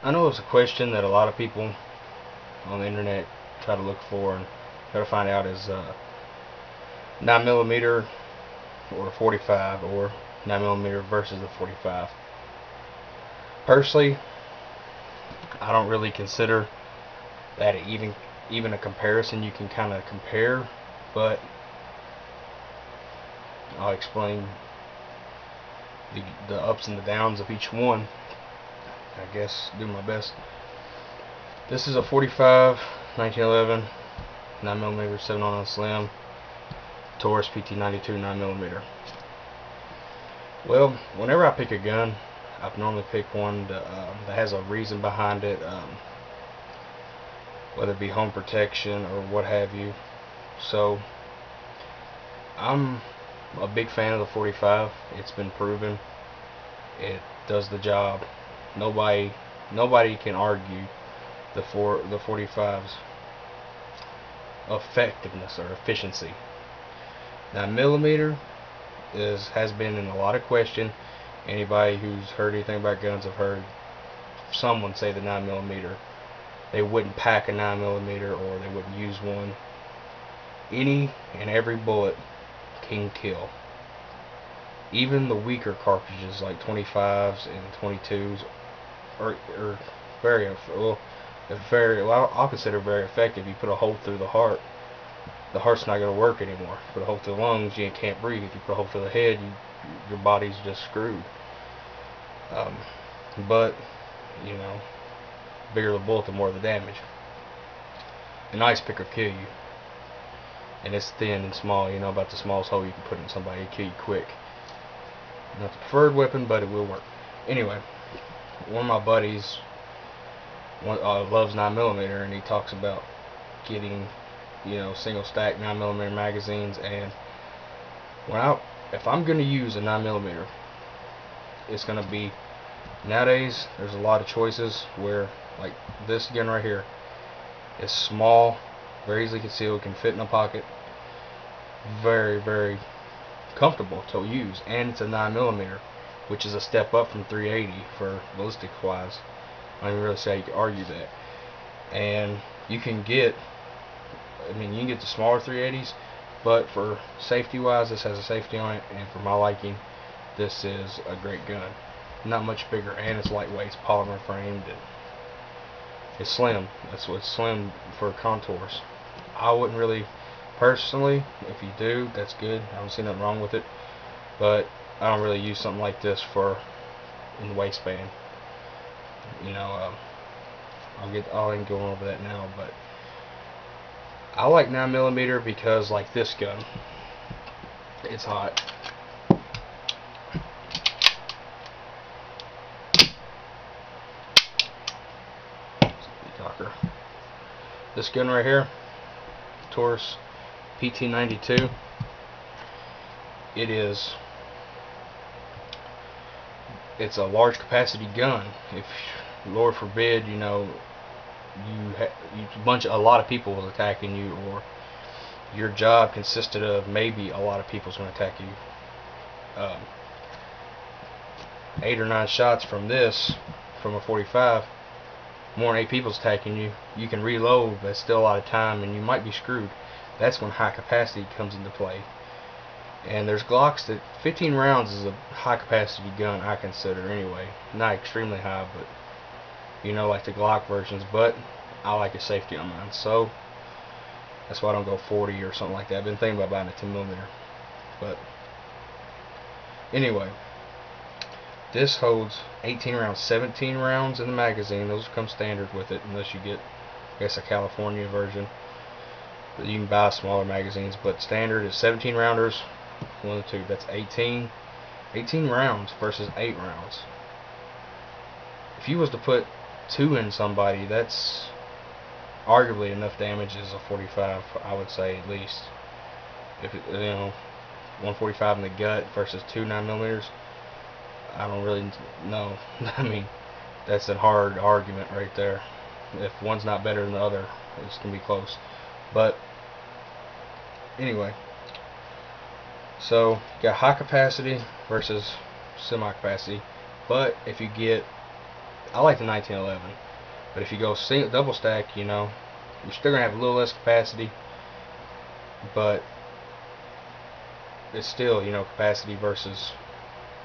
I know it's a question that a lot of people on the internet try to look for and try to find out is 9 millimeter or 45 or 9 millimeter versus the 45. Personally, I don't really consider that even a comparison you can kind of compare, but I'll explain the ups and the downs of each one. I guess do my best. This is a 45 1911 9mm 7 Slim Taurus PT92 9mm. Well, whenever I pick a gun, I normally pick one that has a reason behind it, whether it be home protection or what have you. So I'm a big fan of the 45. It's been proven it does the job. Nobody can argue the 45's effectiveness or efficiency. 9mm has been in a lot of question. Anybody who's heard anything about guns have heard someone say the 9mm they wouldn't pack a 9mm or they wouldn't use one. Any and every bullet can kill. Even the weaker cartridges like 25s and 22s are very well, I'll consider very effective. You put a hole through the heart's not going to work anymore. Put a hole through the lungs, you can't breathe. If you put a hole through the head, your body's just screwed. But you know, bigger the bullet, the more the damage. An ice pick will kill you, and it's thin and small. You know about the smallest hole you can put in somebody to kill you quick. Not the preferred weapon, but it will work. Anyway, one of my buddies loves 9mm, and he talks about getting, single stack 9mm magazines. And if I'm going to use a 9mm, it's going to be, nowadays there's a lot of choices where, like this gun right here is small, very easily concealed, can fit in a pocket, very, very comfortable to use, and it's a 9mm, which is a step up from 380 for ballistic wise. I don't even really say you can argue that. And you can get the smaller 380s, but for safety wise, this has a safety on it, and for my liking, this is a great gun. Not much bigger, and it's lightweight, it's polymer framed, and it's slim. That's what's slim for contours. I wouldn't really, personally, if you do, that's good. I don't see nothing wrong with it, but I don't really use something like this in the waistband. I ain't going over that now, but I like 9mm because, like this gun, it's hot. This gun right here, Taurus PT92, it's a large capacity gun. If Lord forbid, a lot of people was attacking you, or your job consisted of maybe a lot of people's going to attack you. 8 or 9 shots from a 45, more than 8 people's attacking you, you can reload, but it's still a lot of time, and you might be screwed. That's when high capacity comes into play. And there's Glocks that 15 rounds is a high capacity gun, I consider anyway. Not extremely high, but like the Glock versions, but I like a safety on mine, so that's why I don't go 40 or something like that. I've been thinking about buying a 10mm, but anyway, this holds 18 rounds, 17 rounds in the magazine. Those come standard with it, unless you get, I guess, a California version. But you can buy smaller magazines, but standard is 17 rounders, 1 and 2. That's 18 rounds versus 8 rounds. If you was to put 2 in somebody, that's arguably enough damage as a 45, I would say, at least. If 145 in the gut versus 2 9mm, I don't really know. That's a hard argument right there. If one's not better than the other, it's gonna be close. But anyway, so you got high capacity versus semi capacity. But if you get, I like the 1911, but if you go double stack, you know, you're still gonna have a little less capacity, but it's still, you know, capacity versus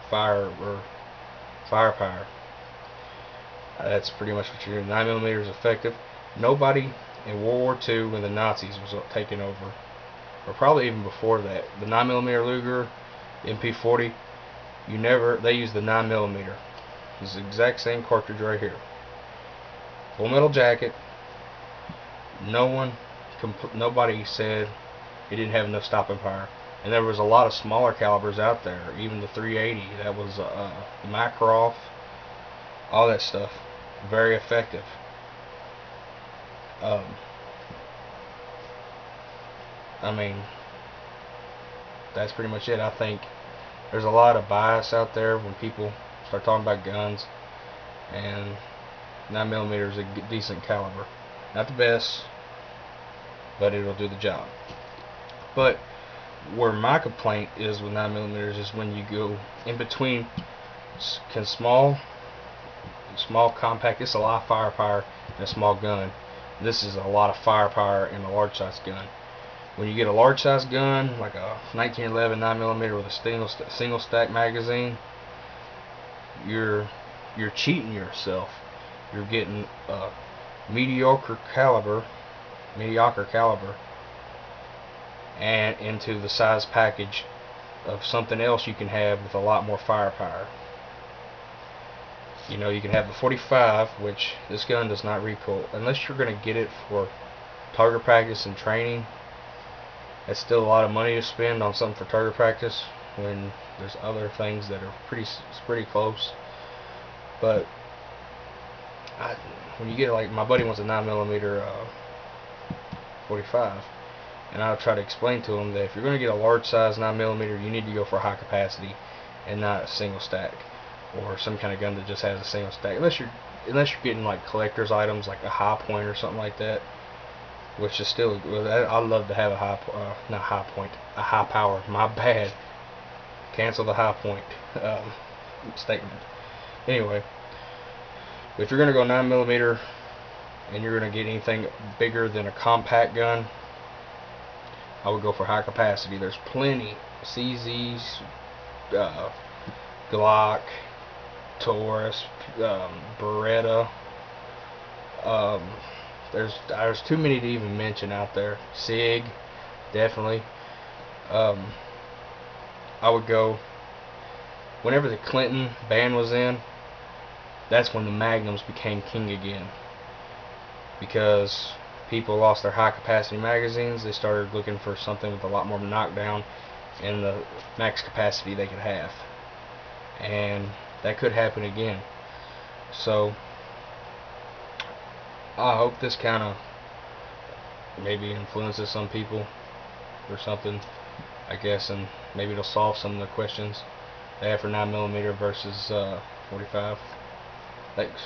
fire or firepower. That's pretty much what you're doing. 9mm is effective. Nobody in World War II, when the Nazis was taking over, or probably even before that, the 9mm Luger, MP40, they used the 9mm. It's the exact same cartridge right here. Full metal jacket. Nobody said it didn't have enough stopping power. And there was a lot of smaller calibers out there, even the 380. That was Makarov, all that stuff. Very effective. I mean, that's pretty much it. I think there's a lot of bias out there when people start talking about guns, and 9mm is a decent caliber. Not the best, but it'll do the job. But where my complaint is with 9mm is when you go in between small compact. It's a lot of firepower in a small gun. This is a lot of firepower in a large size gun. When you get a large size gun like a 1911 9mm with a single stack magazine, you're cheating yourself. You're getting a mediocre caliber and into the size package of something else you can have with a lot more firepower. You know, you can have the 45, which this gun does not recoil unless you're going to get it for target practice and training. That's still a lot of money to spend on something for target practice when there's other things that are pretty close. But when you get, like, my buddy wants a 9mm 45, and I'll try to explain to him that if you're going to get a large size 9mm, you need to go for high capacity and not a single stack, or some kind of gun that just has a single stack. Unless you're getting like collector's items like a High Point or something like that, which is still, I'd love to have a a high power. My bad. Cancel the High Point statement. Anyway, if you're gonna go 9mm and you're gonna get anything bigger than a compact gun, I would go for high capacity. There's plenty CZs, Glock, Taurus, Beretta. There's too many to even mention out there. SIG, definitely. I would go whenever the Clinton ban was in. That's when the Magnums became king again, because people lost their high capacity magazines. They started looking for something with a lot more knockdown and the max capacity they could have, and that could happen again. So I hope this kind of maybe influences some people or something, I guess, and maybe it'll solve some of the questions they have for 9mm versus 45. Thanks.